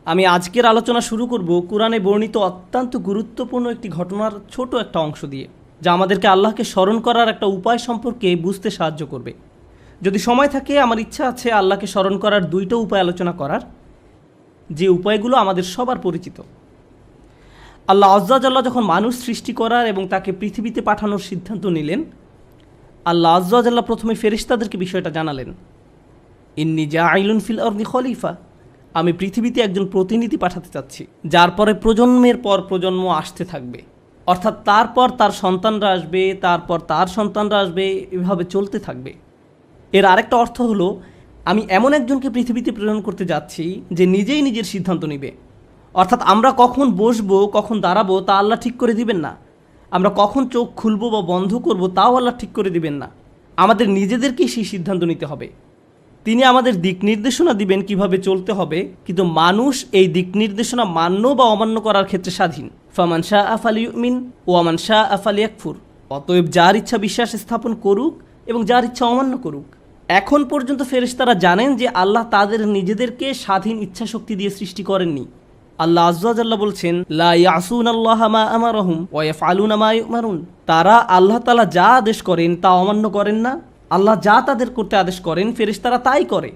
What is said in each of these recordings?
আমি আজকের আলোচনা শুরু করব কোরআনে বর্ণিত অত্যন্ত গুরুত্বপূর্ণ একটি ঘটনার ছোট একটা অংশ দিয়ে, যা আমাদেরকে আল্লাহকে স্মরণ করার একটা উপায় সম্পর্কে বুঝতে সাহায্য করবে। যদি সময় থাকে আমার ইচ্ছা আছে আল্লাহকে স্মরণ করার দুইটা উপায় আলোচনা করার, যে উপায়গুলো আমাদের সবার পরিচিত। আল্লাহ আজ্জা জাল্লাহ যখন মানুষ সৃষ্টি করার এবং তাকে পৃথিবীতে পাঠানোর সিদ্ধান্ত নিলেন, আল্লাহ আজ্জা জাল্লাহ প্রথমে ফেরেশতাদেরকে বিষয়টা জানালেন, ইন্নী জাইলুন ফিল আরদি খলিফা, আমি পৃথিবীতে একজন প্রতিনিধি পাঠাতে চাচ্ছি, যার পরে প্রজন্মের পর প্রজন্ম আসতে থাকবে, অর্থাৎ তারপর তার সন্তানরা আসবে, তারপর তার সন্তানরা আসবে, এভাবে চলতে থাকবে। এর আরেকটা অর্থ হলো, আমি এমন একজনকে পৃথিবীতে প্রেরণ করতে যাচ্ছি যে নিজেই নিজের সিদ্ধান্ত নেবে। অর্থাৎ আমরা কখন বসবো, কখন দাঁড়াবো তা আল্লাহ ঠিক করে দিবেন না। আমরা কখন চোখ খুলবো বা বন্ধ করব তাও আল্লাহ ঠিক করে দিবেন না। আমাদের নিজেদেরকেই সেই সিদ্ধান্ত নিতে হবে। তিনি আমাদের দিক নির্দেশনা দিবেন কিভাবে চলতে হবে, কিন্তু মানুষ এই দিক নির্দেশনা মান্য বা অমান্য করার ক্ষেত্রে স্বাধীন। ফামান শাআ ফালিউমিন ওয়া মান শাআ ফালিয়াকফুর। অতএব যার ইচ্ছা বিশ্বাস স্থাপন করুক এবং যার ইচ্ছা অমান্য করুক। এখন পর্যন্ত ফেরেশতারা জানেন যে আল্লাহ তাদের নিজেদেরকে স্বাধীন ইচ্ছা শক্তি দিয়ে সৃষ্টি করেননি। আল্লাহ আজ্জা জাল্লাহ বলছেন, লা ইয়াসুনাল্লাহা মা আমারহুম ওয়া ইয়াফআলুনা মা ইউমারুন। তারা আল্লাহ তাআলা যা আদেশ করেন তা অমান্য করেন না। আল্লাহ যা তাদের করতে আদেশ করেন ফেরেশতারা তাই করে।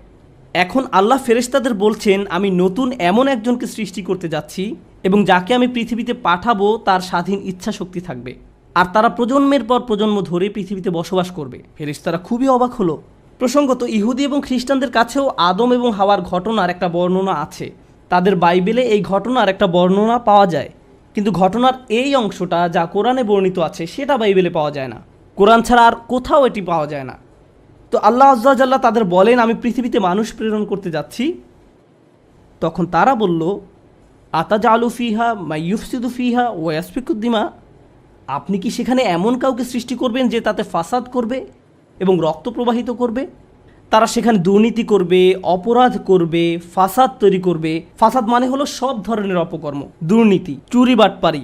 এখন আল্লাহ ফেরেশতাদের বলছেন, আমি নতুন এমন একজনকে সৃষ্টি করতে যাচ্ছি এবং যাকে আমি পৃথিবীতে পাঠাবো তার স্বাধীন ইচ্ছা শক্তি থাকবে, আর তারা প্রজন্মের পর প্রজন্ম ধরে পৃথিবীতে বসবাস করবে। ফেরেশতারা খুবই অবাক হলো। প্রসঙ্গত, ইহুদি এবং খ্রিস্টানদের কাছেও আদম এবং হাওয়ার ঘটনার একটা বর্ণনা আছে। তাদের বাইবেলে এই ঘটনার একটা বর্ণনা পাওয়া যায়, কিন্তু ঘটনার এই অংশটা যা কোরআনে বর্ণিত আছে সেটা বাইবেলে পাওয়া যায় না। কোরআন ছাড়া আর কোথাও এটি পাওয়া যায় না। তো আল্লাহ আজ্জা জাল্লাহ তাদের বলেন, আমি পৃথিবীতে মানুষ প্রেরণ করতে যাচ্ছি। তখন তারা বলল, আতাজালু ফিহা মাইয়ুফসিদু ফিহা ওয়া ইয়াসফিকুদ দিমা। আপনি কি সেখানে এমন কাউকে সৃষ্টি করবেন যে তাতে ফাসাদ করবে এবং রক্ত প্রবাহিত করবে? তারা সেখানে দুর্নীতি করবে, অপরাধ করবে, ফাসাদ তৈরি করবে। ফাসাদ মানে হলো সব ধরনের অপকর্ম, দুর্নীতি, চুরি বাটপারি,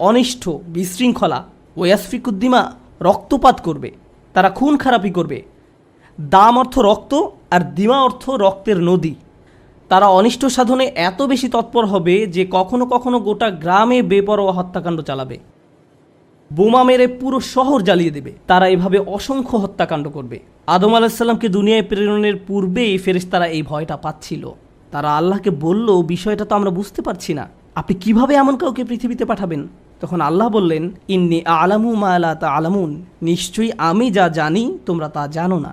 অনিষ্ট, বিশৃঙ্খলা। ওয়াসফিকুদ দিমা, রক্তপাত করবে, তারা খুন খারাপি করবে। দাম অর্থ রক্ত আর দিমা অর্থ রক্তের নদী। তারা অনিষ্ট সাধনে এত বেশি তৎপর হবে যে কখনো কখনো গোটা গ্রামে বেপরোয়া হত্যাকাণ্ড চালাবে, বোমা মেরে পুরো শহর জ্বালিয়ে দেবে। তারা এভাবে অসংখ্য হত্যাকাণ্ড করবে। আদম আলাইসাল্লামকে দুনিয়ায় প্রেরণের পূর্বেই ফেরেশতারা এই ভয়টা পাচ্ছিল। তারা আল্লাহকে বলল, বিষয়টা তো আমরা বুঝতে পারছি না, আপনি কিভাবে এমন কাউকে পৃথিবীতে পাঠাবেন? তখন আল্লাহ বললেন, ইন্নী আলামু মা লা তা'লামুন, নিশ্চয়ই আমি যা জানি তোমরা তা জানো না।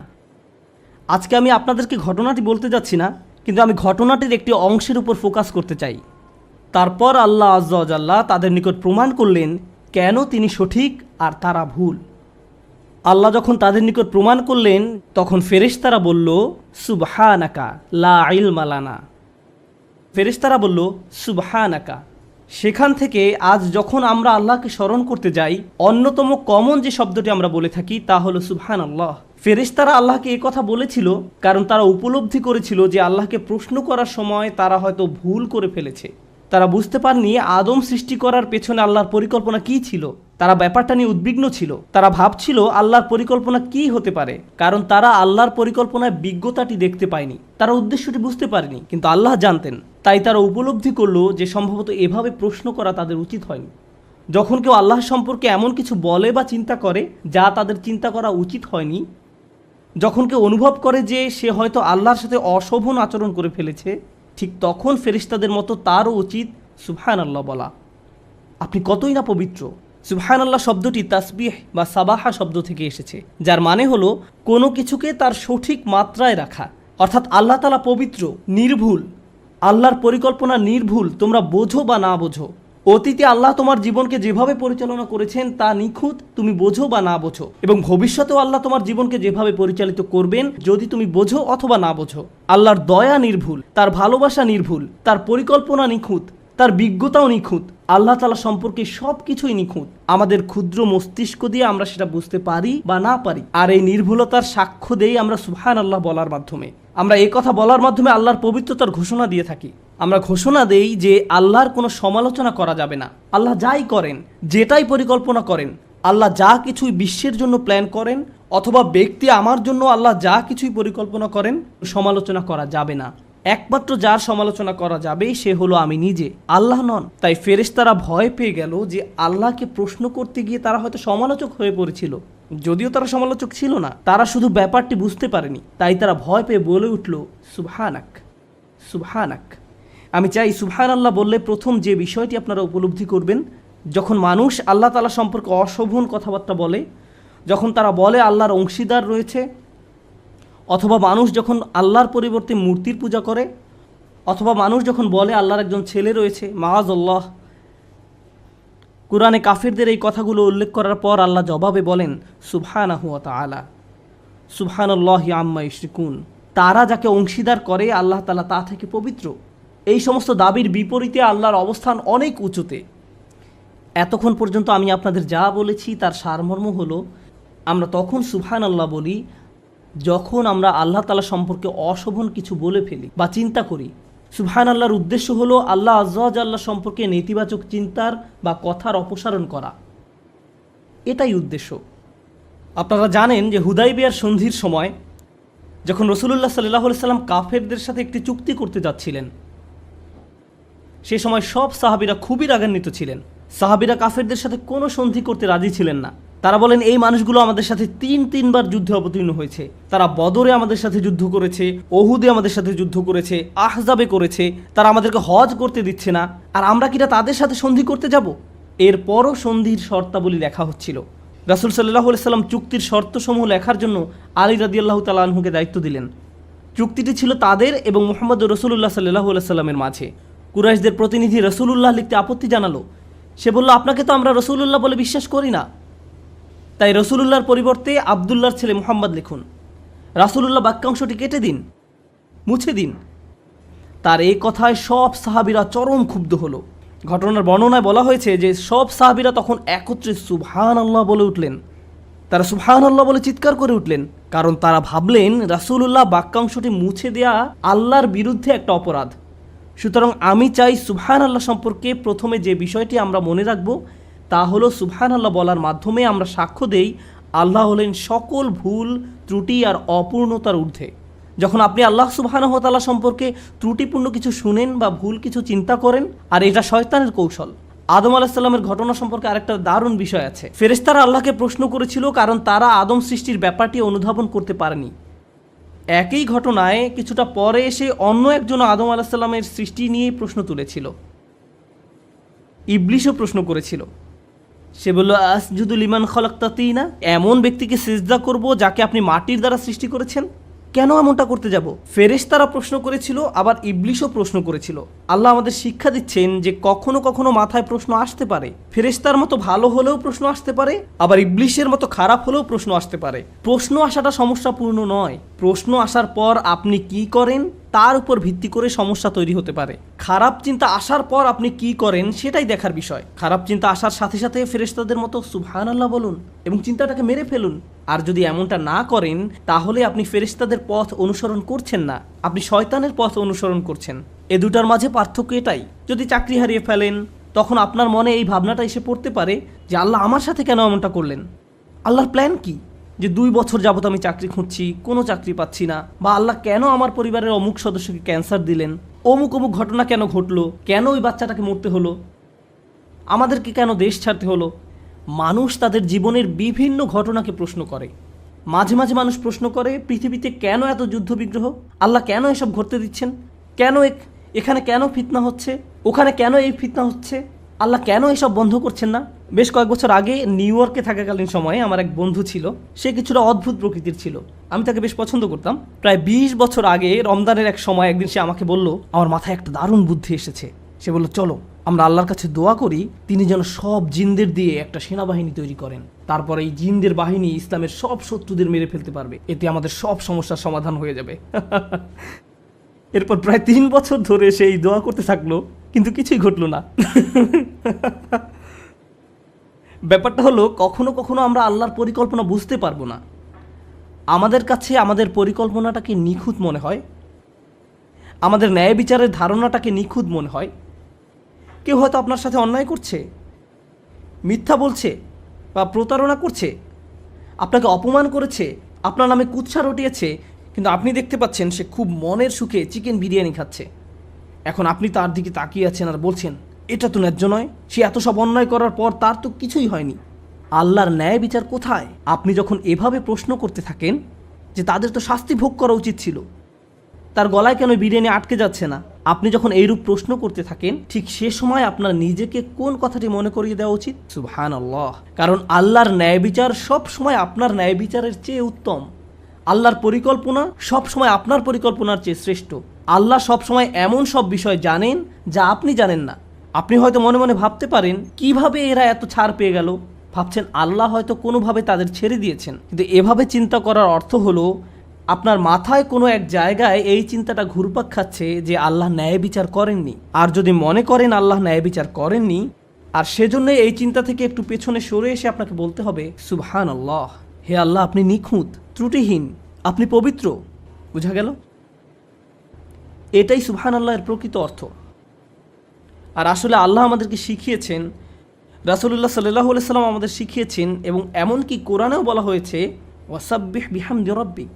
আজকে আমি আপনাদেরকে ঘটনাটি বলতে যাচ্ছি না, কিন্তু আমি ঘটনাটির একটি অংশের উপর ফোকাস করতে চাই। তারপর আল্লাহ আজ্জা ওয়া জাল্লা তাদের নিকট প্রমাণ করলেন কেন তিনি সঠিক আর তারা ভুল। আল্লাহ যখন তাদের নিকট প্রমাণ করলেন, তখন ফেরেশতারা বলল, সুবহানাকা লা ইলমা লানা। ফেরেশতারা বলল, সুবহানাকা। সেখান থেকে আজ যখন আমরা আল্লাহকে স্মরণ করতে যাই, অন্যতম কমন যে শব্দটি আমরা বলে থাকি তা হলো সুবহানাল্লাহ। ফেরেশতারা আল্লাহকে এই কথা বলেছিল কারণ তারা উপলব্ধি করেছিল যে আল্লাহকে প্রশ্ন করার সময় তারা হয়তো ভুল করে ফেলেছে। তারা বুঝতে পারেনি আদম সৃষ্টি করার পেছনে আল্লাহর পরিকল্পনা কী ছিল। তারা ব্যাপারটা নিয়ে উদ্বিগ্ন ছিল। তারা ভাবছিল আল্লাহর পরিকল্পনা কী হতে পারে, কারণ তারা আল্লাহর পরিকল্পনায় বিজ্ঞতাটি দেখতে পায়নি, তারা উদ্দেশ্যটি বুঝতে পারেনি, কিন্তু আল্লাহ জানতেন। তাই তারা উপলব্ধি করলো যে সম্ভবত এভাবে প্রশ্ন করা তাদের উচিত হয়নি। যখন কেউ আল্লাহ সম্পর্কে এমন কিছু বলে বা চিন্তা করে যা তাদের চিন্তা করা উচিত হয়নি, যখন কেউ অনুভব করে যে সে হয়তো আল্লাহর সাথে অশোভন আচরণ করে ফেলেছে, ঠিক তখন ফেরেশতাদের মতো তারও উচিত সুবহানাল্লাহ বলা। আপনি কতই না পবিত্র। সুবহানাল্লাহ শব্দটি তাসবিহ বা সাবাহা শব্দ থেকে এসেছে, যার মানে হলো কোনো কিছুকে তার সঠিক মাত্রায় রাখা। অর্থাৎ আল্লাহ তাআলা পবিত্র, নির্ভুল। আল্লাহর পরিকল্পনা নির্ভুল, তোমরা বোঝো বা না বোঝো। অতীতে আল্লাহ তোমার জীবনকে যেভাবে পরিচালনা করেছেন তা নিখুঁত, তুমি বোঝো বা না বোঝো, এবং ভবিষ্যতেও আল্লাহ তোমার জীবনকে যেভাবে পরিচালিত করবেন যদি তুমি বোঝো অথবা না বোঝো। আল্লাহর দয়া নির্ভুল, তার ভালোবাসা নির্ভুল, তার পরিকল্পনা নিখুঁত, তার বিজ্ঞতাও নিখুঁত। আল্লাহ তাআলা সম্পর্কে সব কিছুই নিখুঁত। আমাদের ক্ষুদ্র মস্তিষ্ক দিয়ে আমরা সেটা বুঝতে পারি বা না পারি, আর এই নির্ভুলতার সাক্ষ্য দেই আমরা সুবহানাল্লাহ বলার মাধ্যমে। আমরা এই কথা বলার মাধ্যমে আল্লাহর পবিত্রতার ঘোষণা দিয়ে থাকি। আমরা ঘোষণা দেই যে আল্লাহর কোনো সমালোচনা করা যাবে না। আল্লাহ যাই করেন, যেটাই পরিকল্পনা করেন, আল্লাহ যা কিছুই বিশ্বের জন্য প্ল্যান করেন, অথবা ব্যক্তি আমার জন্য আল্লাহ যা কিছুই পরিকল্পনা করেন, সমালোচনা করা যাবে না। একমাত্র যার সমালোচনা করা যাবে সে হলো আমি নিজে, আল্লাহ নন। তাই ফেরেশতারা ভয় পেয়ে গেল যে আল্লাহকে প্রশ্ন করতে গিয়ে তারা হয়তো সমালোচক হয়ে পড়েছিল। যদিও তারা সমালোচক ছিল না, তারা শুধু ব্যাপারটি বুঝতে পারেনি। তাই তারা ভয় পেয়ে বলে উঠল, সুবহানাক, সুবহানাক। আমি চাই সুবহান আল্লাহ বললে প্রথম যে বিষয়টি আপনারা উপলব্ধি করবেন, যখন মানুষ আল্লাহ তাআলা সম্পর্কে অশোভন কথাবার্তা বলে, যখন তারা বলে আল্লাহর অংশীদার রয়েছে, অথবা মানুষ যখন আল্লাহর পরিবর্তে মূর্তির পূজা করে, অথবা মানুষ যখন বলে আল্লাহর একজন ছেলে রয়েছে, মাআযাল্লাহ, কুরআনে কাফিরদের এই কথাগুলো উল্লেখ করার পর আল্লাহ জবাবে বলেন সুবহানাহু ওয়া তাআলা, সুবহানাল্লাহি আম্মা ইউশরিকুন। তারা যাকে অংশীদার করে আল্লাহ তাআলা তা থেকে পবিত্র। এই সমস্ত দাবির বিপরীতে আল্লাহর অবস্থান অনেক উঁচুতে। এতক্ষণ পর্যন্ত আমি আপনাদের যা বলেছি তার সারমর্ম হলো, আমরা তখন সুবহানাল্লাহ বলি যখন আমরা আল্লাহ তাআলা সম্পর্কে অশোভন কিছু বলে ফেলি বা চিন্তা করি। সুবহানাল্লাহর উদ্দেশ্য হলো আল্লাহ আযজা ওয়া জাল্লা সম্পর্কে নেতিবাচক চিন্তার বা কথার অপসারণ করা, এটাই উদ্দেশ্য। আপনারা জানেন যে হুদাইবিয়ার সন্ধির সময় যখন রাসূলুল্লাহ সাল্লাল্লাহু আলাইহি সাল্লাম কাফেরদের সাথে একটি চুক্তি করতে যাচ্ছিলেন, সে সময় সব সাহাবীরা খুবই রাগান্বিত ছিলেন। সাহাবীরা কাফেরদের সাথে কোনো সন্ধি করতে রাজি ছিলেন না। তারা বলেন, এই মানুষগুলো আমাদের সাথে তিনবার যুদ্ধে অবতীর্ণ হয়েছে। তারা বদরে আমাদের সাথে যুদ্ধ করেছে, ওহুদে আমাদের সাথে যুদ্ধ করেছে, আহজাবে করেছে। তারা আমাদেরকে হজ করতে দিচ্ছে না, আর আমরা কিনা তাদের সাথে সন্ধি করতে যাব? এরপরও সন্ধির শর্তাবলী লেখা হচ্ছিল। রাসূল সাল্লাল্লাহু আলাইহি সাল্লাম চুক্তির শর্তসমূহ লেখার জন্য আলী রাদিয়াল্লাহু তাআলা আনহুকে দায়িত্ব দিলেন। চুক্তিটি ছিল তাদের এবং মুহাম্মদ রাসূলুল্লাহ সাল্লাল্লাহু আলাইহি সাল্লামের মাঝে। কুরাইশদের প্রতিনিধি রাসূলুল্লাহ লিখতে আপত্তি জানালো। সে বলল, আপনাকে তো আমরা রাসূলুল্লাহ বলে বিশ্বাস করি না, তাই রাসূলুল্লাহর পরিবর্তে আব্দুল্লাহর ছেলে মুহাম্মদ লিখুন। রাসূলুল্লাহ বাক্যাংশটি কেটে দিন, মুছে দিন। তার এই কথায় সব সাহাবীরা চরম ক্ষুব্ধ হলো। ঘটনার বর্ণনায় বলা হয়েছে যে সব সাহাবীরা তখন একত্রে সুবহানাল্লাহ বলে উঠলেন। তারা সুবহানাল্লাহ বলে চিৎকার করে উঠলেন, কারণ তারা ভাবলেন রাসূলুল্লাহ বাক্যাংশটি মুছে দেয়া আল্লাহর বিরুদ্ধে একটা অপরাধ। সুতরাং আমি চাই সুবহানাল্লাহ সম্পর্কে প্রথমে যে বিষয়টি আমরা মনে রাখব তা হলো সুবহানাল্লাহ বলার মাধ্যমে আমরা সাক্ষ্য দেই আল্লাহ হলেন সকল ভুল, ত্রুটি আর অপূর্ণতার ঊর্ধ্বে। যখন আপনি আল্লাহ সুবহানাহু ওয়া তাআলা সম্পর্কে ত্রুটিপূর্ণ কিছু শুনেন বা ভুল কিছু চিন্তা করেন, আর এটা শয়তানের কৌশল। আদম আলাইহিস সালামের ঘটনা সম্পর্কে আরেকটা দারুণ বিষয় আছে। ফেরেশতারা আল্লাহকে প্রশ্ন করেছিল কারণ তারা আদম সৃষ্টির ব্যাপারটি অনুধাবন করতে পারেনি। একই ঘটনায় কিছুটা পরে এসে অন্য একজন আদম আলাইহিস সালামের সৃষ্টি নিয়ে প্রশ্ন তুলেছিল। ইবলিসও প্রশ্ন করেছিল। সে বলল, আসজুদু লিমান খলাকতা তিনা, এমন ব্যক্তিকে সিজদা করব যাকে আপনি মাটির দ্বারা সৃষ্টি করেছেন? কেন এমনটা করতে যাব? ফেরেশতারা প্রশ্ন করেছিল, আবার ইবলিসও প্রশ্ন করেছিল। আল্লাহ আমাদের শিক্ষা দিচ্ছেন যে কখনো কখনো মাথায় প্রশ্ন আসতে পারে। ফেরেশতার মতো ভালো হলেও প্রশ্ন আসতে পারে, আবার ইবলিসের মতো খারাপ হলেও প্রশ্ন আসতে পারে। প্রশ্ন আসাটা সমস্যাপূর্ণ নয়। প্রশ্ন আসার পর আপনি কি করেন তার উপর ভিত্তি করে সমস্যা তৈরি হতে পারে। খারাপ চিন্তা আসার পর আপনি কি করেন সেটাই দেখার বিষয়। খারাপ চিন্তা আসার সাথে সাথে ফেরেশতাদের মতো সুবহানাল্লাহ বলুন এবং চিন্তাটাকে মেরে ফেলুন। আর যদি এমনটা না করেন তাহলে আপনি ফেরেশতাদের পথ অনুসরণ করছেন না, আপনি শয়তানের পথ অনুসরণ করছেন। এ দুটার মাঝে পার্থক্য এটাই। যদি চাকরি হারিয়ে ফেলেন তখন আপনার মনে এই ভাবনাটা এসে পড়তে পারে যে আল্লাহ আমার সাথে কেন এমনটা করলেন? আল্লাহর প্ল্যান কি? যে 2 বছর যাবত আমি চাকরি খুঁজছি, কোনো চাকরি পাচ্ছি না, বা আল্লাহ কেন আমার পরিবারের অমুক সদস্যকে ক্যান্সার দিলেন, অমুক অমুক ঘটনা কেন ঘটলো, কেন ওই বাচ্চাটাকে মরতে হলো, আমাদেরকে কেন দেশ ছাড়তে হলো। মানুষ তাদের জীবনের বিভিন্ন ঘটনাকে প্রশ্ন করে। মাঝে মাঝে মানুষ প্রশ্ন করে, পৃথিবীতে কেন এত যুদ্ধ বিগ্রহ? আল্লাহ কেন এসব ঘটতে দিচ্ছেন? কেন এখানে কেন ফিতনা হচ্ছে, ওখানে কেন এই ফিতনা হচ্ছে? আল্লাহ কেন এসব বন্ধ করছেন না? বেশ কয়েক বছর আগে নিউ ইয়র্কে থাকাকালীন সময়ে আমার এক বন্ধু ছিল। সে কিছুটা অদ্ভুত প্রকৃতির ছিল। আমি তাকে বেশ পছন্দ করতাম। প্রায় 20 বছর আগে রমজানের এক সময় একদিন সে আমাকে বলল, আমার মাথায় একটা দারুণ বুদ্ধি এসেছে। সে বলল, চলো আমরা আল্লাহর কাছে দোয়া করি তিনি যেন সব জিনদের দিয়ে একটা সেনাবাহিনী তৈরি করেন। তারপর এই জিনদের বাহিনী ইসলামের সব শত্রুদের মেরে ফেলতে পারবে। এতে আমাদের সব সমস্যার সমাধান হয়ে যাবে। এরপর প্রায় 3 বছর ধরে সেই দোয়া করতে থাকলো, কিন্তু কিছুই ঘটলো না। ব্যাপারটা হলো, কখনো কখনো আমরা আল্লাহর পরিকল্পনা বুঝতে পারবো না। আমাদের কাছে আমাদের পরিকল্পনাটাকে নিখুঁত মনে হয়, আমাদের ন্যায় বিচারের ধারণাটাকে নিখুঁত মনে হয়। কেউ হয়তো আপনার সাথে অন্যায় করছে, মিথ্যা বলছে বা প্রতারণা করছে, আপনাকে অপমান করেছে, আপনার নামে কুৎসা রটিয়েছে, কিন্তু আপনি দেখতে পাচ্ছেন সে খুব মনের সুখে চিকেন বিরিয়ানি খাচ্ছে। এখন আপনি তার দিকে তাকিয়ে আছেন আর বলছেন, এটা তো ন্যায্য নয়, সে এত সব অন্যায় করার পর তার তো কিছুই হয়নি, আল্লাহর ন্যায় বিচার কোথায়? আপনি যখন এভাবে প্রশ্ন করতে থাকেন যে তাদের তো শাস্তি ভোগ করা উচিত ছিল, তার গলায় কেন বিরিয়ানি আটকে যাচ্ছে না, আপনি যখন এইরূপ প্রশ্ন করতে থাকেন, ঠিক সে সময় আপনার নিজেকে কোন কথাটি মনে করিয়ে দেওয়া উচিত? সুবহানাল্লাহ। কারণ আল্লাহর ন্যায় বিচার সব সময় আপনার ন্যায় বিচারের চেয়ে উত্তম। আল্লাহর পরিকল্পনা সব সময় আপনার পরিকল্পনার চেয়ে শ্রেষ্ঠ। আল্লাহ সব সময় এমন সব বিষয় জানেন যা আপনি জানেন না। আপনি হয়তো মনে মনে ভাবতে পারেন, কিভাবে এরা এত ছাড় পেয়ে গেল? ভাবছেন আল্লাহ হয়তো কোনোভাবে তাদের ছেড়ে দিয়েছেন। কিন্তু এভাবে চিন্তা করার অর্থ হলো আপনার মাথায় কোনো এক জায়গায় এই চিন্তাটা ঘুরপাক খাচ্ছে যে আল্লাহ ন্যায় বিচার করেননি। আর যদি মনে করেন আল্লাহ ন্যায় বিচার করেননি, আর সেজন্য এই চিন্তা থেকে একটু পেছনে সরে এসে আপনাকে বলতে হবে, সুবহানাল্লাহ, হে আল্লাহ, আপনি নিখুঁত, ত্রুটিহীন, আপনি পবিত্র। বুঝা গেল? এটাই সুবহানাল্লাহের প্রকৃত অর্থ। আর আসলে আল্লাহ আমাদেরকে শিখিয়েছেন, রাসূলুল্লাহ সাল্লাল্লাহু আলাইহি সাল্লাম আমাদের শিখিয়েছেন, এবং এমনকি কোরআনেও বলা হয়েছে, ওয়াসাব্বিহ বিহামদি রাব্বিক।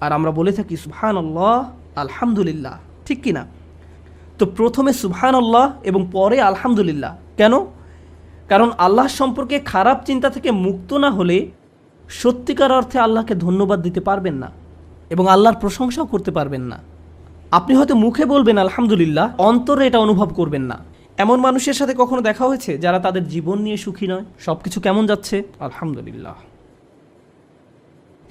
আর আমরা বলে থাকি সুবহানাল্লাহ, আলহামদুলিল্লাহ, ঠিক কিনা? তো প্রথমে সুবহানাল্লাহ এবং পরে আলহামদুলিল্লাহ। কেন? কারণ আল্লাহ সম্পর্কে খারাপ চিন্তা থেকে মুক্ত না হলে সত্যিকার অর্থে আল্লাহকে ধন্যবাদ দিতে পারবেন না এবং আল্লাহর প্রশংসাও করতে পারবেন না। আপনি হয়তো মুখে বলবেন আলহামদুলিল্লাহ, অন্তরে এটা অনুভব করবেন না। এমন মানুষের সাথে কখনো দেখা হয়েছে যারা তাদের জীবন নিয়ে সুখী নয়? সব কিছু কেমন যাচ্ছে? আলহামদুলিল্লাহ।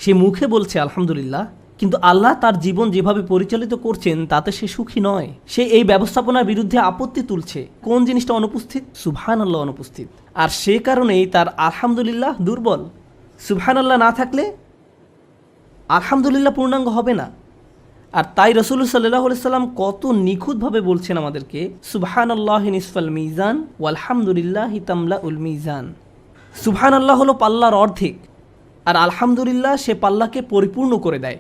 সে মুখে বলছে আলহামদুলিল্লাহ, কিন্তু আল্লাহ তার জীবন যেভাবে পরিচালিত করছেন তাতে সে সুখী নয়। সে এই ব্যবস্থাপনার বিরুদ্ধে আপত্তি তুলছে। কোন জিনিসটা অনুপস্থিত? সুবহানাল্লাহ অনুপস্থিত। আর সে কারণেই তার আলহামদুলিল্লাহ দুর্বল। সুবহানাল্লাহ না থাকলে আলহামদুলিল্লাহ পূর্ণাঙ্গ হবে না। আর তাই রাসূলুল্লাহ সাল্লাল্লাহু আলাইহি সাল্লাম কত নিখুঁতভাবে বলছেন আমাদেরকে, সুবহানাল্লাহি নিসফাল মিজান ওয়ালহামদুলিল্লাহি তামলাউল মিজান। সুবহানাল্লাহ হলো পাল্লার অর্ধেক, আর আলহামদুলিল্লাহ সে পাল্লাকে পরিপূর্ণ করে দেয়।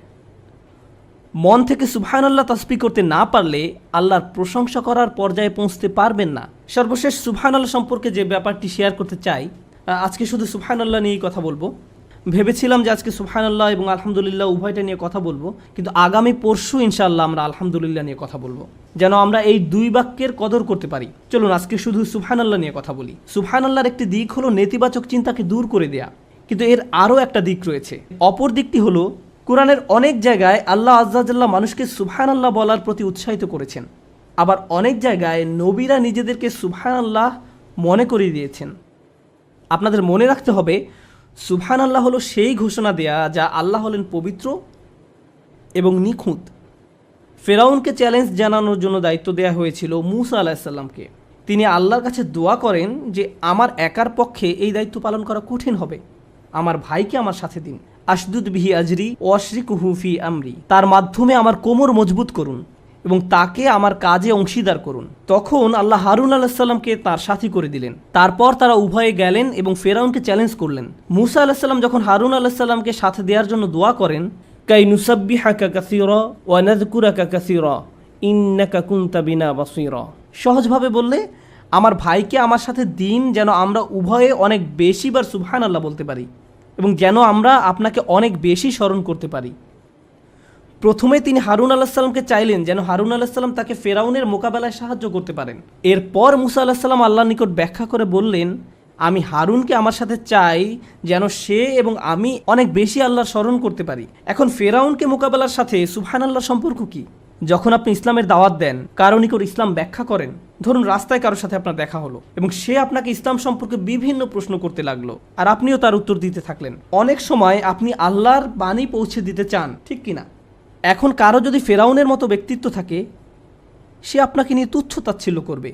মন থেকে সুবহানাল্লাহ তাসবিহ করতে না পারলে আল্লাহর প্রশংসা করার পর্যায়ে পৌঁছতে পারবেন না। সর্বশেষ সুবহানাল্লাহ সম্পর্কে যে ব্যাপারটি শেয়ার করতে চাই, আজকে শুধু সুবহানাল্লাহ নিয়েই কথা বলবো। ভেবেছিলাম যে আজকে সুবহানাল্লাহ এবং আলহামদুলিল্লাহ উভয়টা নিয়ে কথা বলবো, কিন্তু আগামী পরশু ইনশাআল্লাহ আমরা আলহামদুলিল্লাহ নিয়ে কথা বলবো, যেন আমরা এই দুই বাক্যের কদর করতে পারি। চলুন আজকে শুধু সুবহানাল্লাহ নিয়ে কথা বলি। সুবহানাল্লাহর একটি দিক হলো নেতিবাচক চিন্তাকে দূর করে দেয়া, কিন্তু এর আরও একটা দিক রয়েছে। অপর দিকটি হলো, কোরআনের অনেক জায়গায় আল্লাহ আজ্জা ওয়া জাল্লা মানুষকে সুবহানাল্লাহ বলার প্রতি উৎসাহিত করেছেন, আবার অনেক জায়গায় নবীরা নিজেদেরকে সুবহানাল্লাহ মনে করিয়ে দিয়েছেন। আপনাদের মনে রাখতে হবে, সুবহানাল্লাহ হলো সেই ঘোষণা দেয়া যা আল্লাহ হলেন পবিত্র এবং নিখুঁত। ফেরাউনকে চ্যালেঞ্জ জানানোর জন্য দায়িত্ব দেওয়া হয়েছিল মূসা আলাইহিস সালামকে। তিনি আল্লাহর কাছে দোয়া করেন যে আমার একার পক্ষে এই দায়িত্ব পালন করা কঠিন হবে, আমার ভাইকে আমার সাথে দিন। আশদুদ বিহি আজরি ওয়াশরিকুহু ফি আমরি, তার মাধ্যমে আমার কোমর মজবুত করুন এবং তাকে আমার কাজে অংশীদার করুন। তখন আল্লাহ হারুন আলাইহিস সালামকে তার সাথী করে দিলেন। তারপর তারা উভয়ে গেলেন এবং ফেরাউনকে চ্যালেঞ্জ করলেন। মূসা আলাইহিস সালাম যখন হারুন আলাইহিস সালামকে সাথে দেওয়ার জন্য দোয়া করেন, কাই নুসাব্বিহাকা কাসীরা ওয়া নাযকুরাকা কাসীরা ইন্নাকা কুনতা বিনা বাসীরা, সহজভাবে বললে আমার ভাইকে আমার সাথে দিন, যেন আমরা উভয়ে অনেক বেশিবার সুবহানাল্লাহ বলতে পারি এবং যেন আমরা আপনাকে অনেক বেশি স্মরণ করতে পারি। প্রথমে তিনি হারুন আলাইহিস সালামকে চাইলেন যেন হারুন আলাইহিস সালাম তাকে ফেরাউনের মোকাবেলায় সাহায্য করতে পারেন। এরপর মূসা আলাইহিস সালাম আল্লাহর নিকট ব্যাখ্যা করে বললেন, আমি হারুনকে আমার সাথে চাই যেন সে এবং আমি অনেক বেশি আল্লাহর স্মরণ করতে পারি। এখন ফেরাউনকে মোকাবেলার সাথে সুবহানাল্লাহর সম্পর্ক কি? যখন আপনি ইসলামের দাওয়াত দেন, কারো নিকট ইসলাম ব্যাখ্যা করেন, ধরুন রাস্তায় কারোর সাথে আপনার দেখা হলো এবং সে আপনাকে ইসলাম সম্পর্কে বিভিন্ন প্রশ্ন করতে লাগলো, আর আপনিও তার উত্তর দিতে থাকলেন। অনেক সময় আপনি আল্লাহর বাণী পৌঁছে দিতে চান, ঠিক কিনা? এখন কারো যদি ফেরাউনের মতো ব্যক্তিত্ব থাকে, সে আপনাকে নিয়ে তুচ্ছ তাচ্ছিল্য করবে,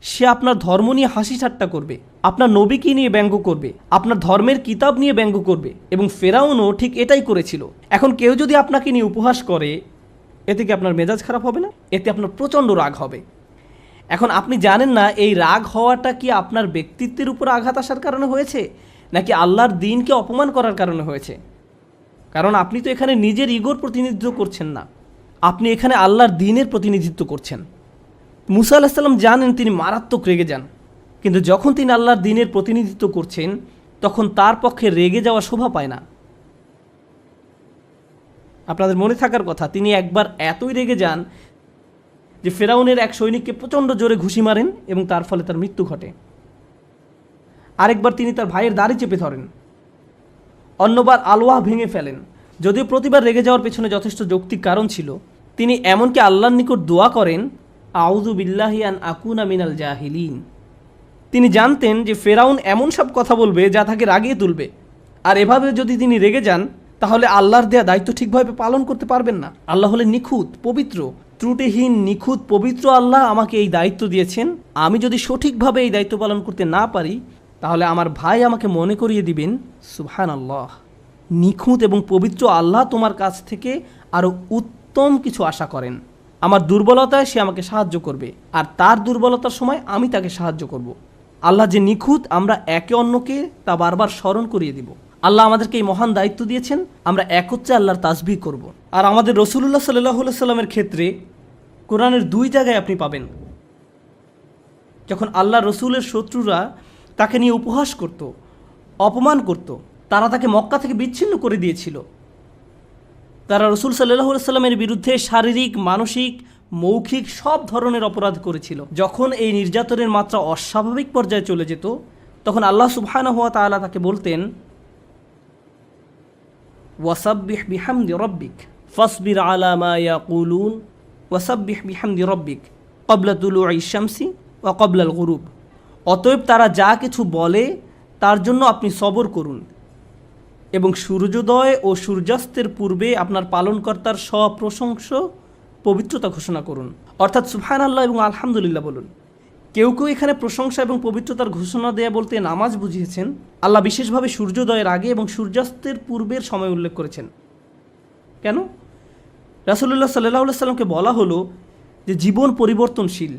সে আপনার ধর্ম নিয়ে হাসি ঠাট্টা করবে, আপনার নবীকে নিয়ে ব্যঙ্গ করবে, আপনার ধর্মের কিতাব নিয়ে ব্যঙ্গ করবে, এবং ফেরাউনও ঠিক এটাই করেছিল। এখন কেউ যদি আপনাকে নিয়ে উপহাস করে, এতে কি আপনার মেজাজ খারাপ হবে না? এতে আপনার প্রচণ্ড রাগ হবে। এখন আপনি জানেন না এই রাগ হওয়াটা কি আপনার ব্যক্তিত্বের উপর আঘাত আসার কারণে হয়েছে, নাকি আল্লাহর দ্বীনকে অপমান করার কারণে হয়েছে? কারণ আপনি তো এখানে নিজের ইগোর প্রতিনিধিত্ব করছেন না, আপনি এখানে আল্লাহর দ্বীনের প্রতিনিধিত্ব করছেন। মূসা আলাইহিস সালাম জানেন তিনি মারাত্মক রেগে যান, কিন্তু যখন তিনি আল্লাহর দ্বীনের প্রতিনিধিত্ব করছেন, তখন তার পক্ষে রেগে যাওয়া শোভা পায় না। আপনাদের মনে থাকার কথা, তিনি একবার এতই রেগে যান যে ফেরাউনের এক সৈনিককে প্রচণ্ড জোরে ঘুষি মারেন এবং তার ফলে তার মৃত্যু ঘটে। আরেকবার তিনি তার ভাইয়ের দাড়ি চেপে ধরেন, অন্যবার আলওয়াহ ভেঙে ফেলেন। যদিও প্রতিবার রেগে যাওয়ার পেছনে যথেষ্ট যৌক্তিক কারণ ছিল, তিনি এমনকি আল্লাহর নিকট দোয়া করেন, আউযু বিল্লাহি আন আকুনা মিনাল জাহিলিন। তিনি জানতেন যে ফেরাউন এমন সব কথা বলবে যা তাকে রাগিয়ে তুলবে, আর এভাবে যদি তিনি রেগে যান তাহলে আল্লাহর দেয়া দায়িত্ব ঠিকভাবে পালন করতে পারবেন না। আল্লাহ হলেন নিখুঁত, পবিত্র, ত্রুটিহীন, নিখুঁত, পবিত্র আল্লাহ আমাকে এই দায়িত্ব দিয়েছেন। আমি যদি সঠিকভাবে এই দায়িত্ব পালন করতে না পারি তাহলে আমার ভাই আমাকে মনে করিয়ে দিবেন, সুবহানাল্লাহ, নিখুঁত এবং পবিত্র আল্লাহ তোমার কাছ থেকে আরও উত্তম কিছু আশা করেন। আমার দুর্বলতায় সে আমাকে সাহায্য করবে, আর তার দুর্বলতার সময় আমি তাকে সাহায্য করব। আল্লাহ যে নিখুঁত আমরা একে অন্যকে তা বারবার স্মরণ করিয়ে দিব। আল্লাহ আমাদেরকে এই মহান দায়িত্ব দিয়েছেন, আমরা একত্রে আল্লাহর তাসবিহ করব। আর আমাদের রাসূলুল্লাহ সাল্লাল্লাহু আলাইহি সাল্লামের ক্ষেত্রে কোরআনের 2 জায়গায় আপনি পাবেন যখন আল্লাহ রসুলের শত্রুরা তাকে নিয়ে উপহাস করত, অপমান করত, তারা তাকে মক্কা থেকে বিচ্ছিন্ন করে দিয়েছিল। তারা রসুল সাল্লাল্লাহু আলাইহি সাল্লামের বিরুদ্ধে শারীরিক, মানসিক, মৌখিক সব ধরনের অপরাধ করেছিল। যখন এই নির্যাতনের মাত্রা অস্বাভাবিক পর্যায়ে চলে যেত তখন আল্লাহ সুবহানাহু ওয়া তাআলা তাকে বলতেন, ওয়াসাব্বিহ বিহামদি রাব্বিক ফাসবির আলা মা ইয়াকুলুন ওয়াসাব্বিহ বিহামদি রাব্বিক ক্বাবলা তুলুই শামসি ওয়া ক্বাবলাল গুরুব। অতএব তারা যা কিছু বলে তার জন্য আপনি সবর করুন এবং সূর্যোদয় ও সূর্যাস্তের পূর্বে আপনার পালনকর্তার সপ্রশংস পবিত্রতা ঘোষণা করুন, অর্থাৎ সুবহানাল্লাহ এবং আলহামদুলিল্লাহ বলুন। কেউ কেউ এখানে প্রশংসা এবং পবিত্রতার ঘোষণা দেয়া বলতে নামাজ বুঝিয়েছেন। আল্লাহ বিশেষভাবে সূর্যোদয়ের আগে এবং সূর্যাস্তের পূর্বের সময় উল্লেখ করেছেন। কেন? রাসূলুল্লাহ সাল্লাল্লাহু আলাইহি সাল্লামকে বলা হলো যে জীবন পরিবর্তনশীল,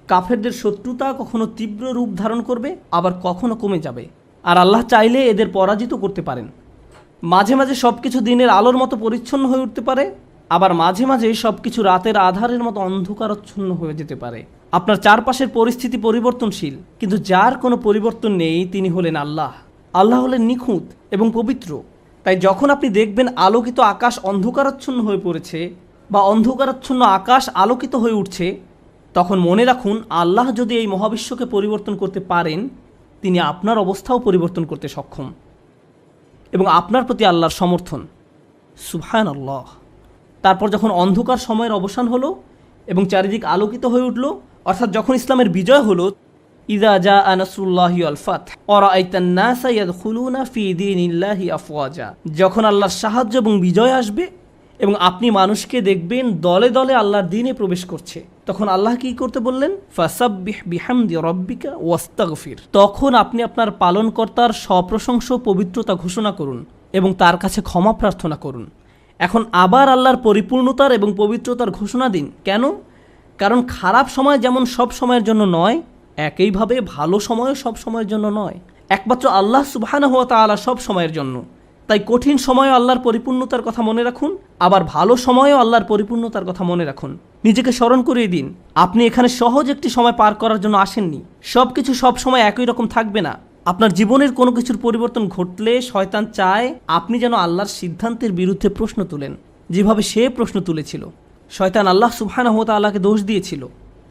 কাফেরদের শত্রুতা কখনো তীব্র রূপ ধারণ করবে, আবার কখনো কমে যাবে, আর আল্লাহ চাইলে এদের পরাজিত করতে পারেন। মাঝে মাঝে সব কিছু দিনের আলোর মতো পরিচ্ছন্ন হয়ে উঠতে পারে, আবার মাঝে মাঝে সব কিছু রাতের আধারের মতো অন্ধকারাচ্ছন্ন হয়ে যেতে পারে। আপনার চারপাশের পরিস্থিতি পরিবর্তনশীল, কিন্তু যার কোনো পরিবর্তন নেই তিনি হলেন আল্লাহ। আল্লাহ হলেন নিখুঁত এবং পবিত্র। তাই যখন আপনি দেখবেন আলোকিত আকাশ অন্ধকারাচ্ছন্ন হয়ে পড়েছে বা অন্ধকারাচ্ছন্ন আকাশ আলোকিত হয়ে উঠছে, তখন মনে রাখুন আল্লাহ যদি এই মহাবিশ্বকে পরিবর্তন করতে পারেন, তিনি আপনার অবস্থাও পরিবর্তন করতে সক্ষম এবং আপনার প্রতি আল্লাহর সমর্থন। সুবহানাল্লাহ। তারপর যখন অন্ধকার সময়ের অবসান হলো এবং চারিদিক আলোকিত হয়ে উঠল, অর্থাৎ যখন ইসলামের বিজয় হলো, ইযা জাআ নাসরুল্লাহি ওয়াল ফাতহ ওয়া রাআইতান নাসা ইয়াদখুলুনা ফি দীনিল্লাহি আফওয়াজা, যখন আল্লাহর সাহায্য এবং বিজয় আসবে এবং আপনি মানুষকে দেখবেন দলে দলে আল্লাহর দ্বীনে প্রবেশ করছে, তখন আল্লাহ কি করতে বললেন? ফাসাব্বিহ বিহামদি রাব্বিকা ওয়াস্তাগফির। তখন আপনি আপনার পালনকর্তার সপ্রশংস পবিত্রতা ঘোষণা করুন এবং তার কাছে ক্ষমা প্রার্থনা করুন। এখন আবার আল্লাহর পরিপূর্ণতার এবং পবিত্রতার ঘোষণা দিন। কেন? কারণ খারাপ সময় যেমন সব সময়ের জন্য নয়, একইভাবে ভালো সময়ও সব সময়ের জন্য নয়। একমাত্র আল্লাহ সুবহানাহু ওয়া তাআলা সব সময়ের জন্য। তাই কঠিন সময়ও আল্লাহর পরিপূর্ণতার কথা মনে রাখুন, আবার ভালো সময়ও আল্লাহর পরিপূর্ণতার কথা মনে রাখুন। নিজেকে স্মরণ করিয়ে দিন আপনি এখানে সহজ একটি সময় পার করার জন্য আসেননি। সব কিছু সব সময় একই রকম থাকবে না। আপনার জীবনের কোনো কিছুর পরিবর্তন ঘটলে শয়তান চায় আপনি যেন আল্লাহর সিদ্ধান্তের বিরুদ্ধে প্রশ্ন তুলেন, যেভাবে সে প্রশ্ন তুলেছিল। শয়তান আল্লাহ সুবহানাহু ওয়া তাআলাকে দোষ দিয়েছিল,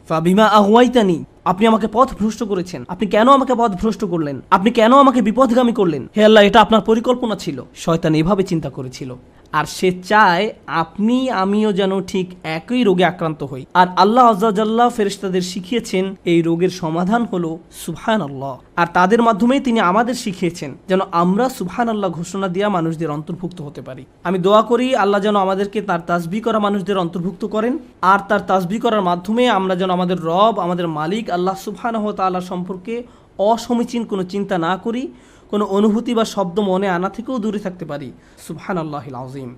ফাবিমা আগওয়াইতানি, আপনি আমাকে পথ ভ্রষ্ট করেছেন, আপনি কেন আমাকে পথ ভ্রষ্ট করলেন, আপনি কেন আমাকে বিপথগামী করলেন, হে আল্লাহ এটা আপনার পরিকল্পনা ছিল। শয়তান এভাবে চিন্তা করেছিল, আর সে চায় আপনি আমিও যেন ঠিক একই রোগে আক্রান্ত হই। আর আল্লাহ আযজা ওয়া জাল্লা ফেরেশতাদের শিখিয়েছেন এই রোগের সমাধান হলো সুবহানাল্লাহ, আর তাদের মাধ্যমেই তিনি আমাদের শিখিয়েছেন যেন আমরা সুবহানাল্লাহ ঘোষণা দিয়া মানুষদের অন্তর্ভুক্ত হতে পারি। আমি দোয়া করি আল্লাহ যেন আমাদেরকে তার তাসবিহ করা মানুষদের অন্তর্ভুক্ত করেন, আর তার তাসবিহ করার মাধ্যমে আমরা যেন আমাদের রব, আমাদের মালিক আল্লাহ সুবহানাহু ওয়া তাআলা সম্পর্কে অসমীচীন কোনো চিন্তা না করি, কোনো অনুভূতি বা শব্দ মনে আনা থেকেও দূরে থাকতে পারি। সুবহানাল্লাহিল আযীম।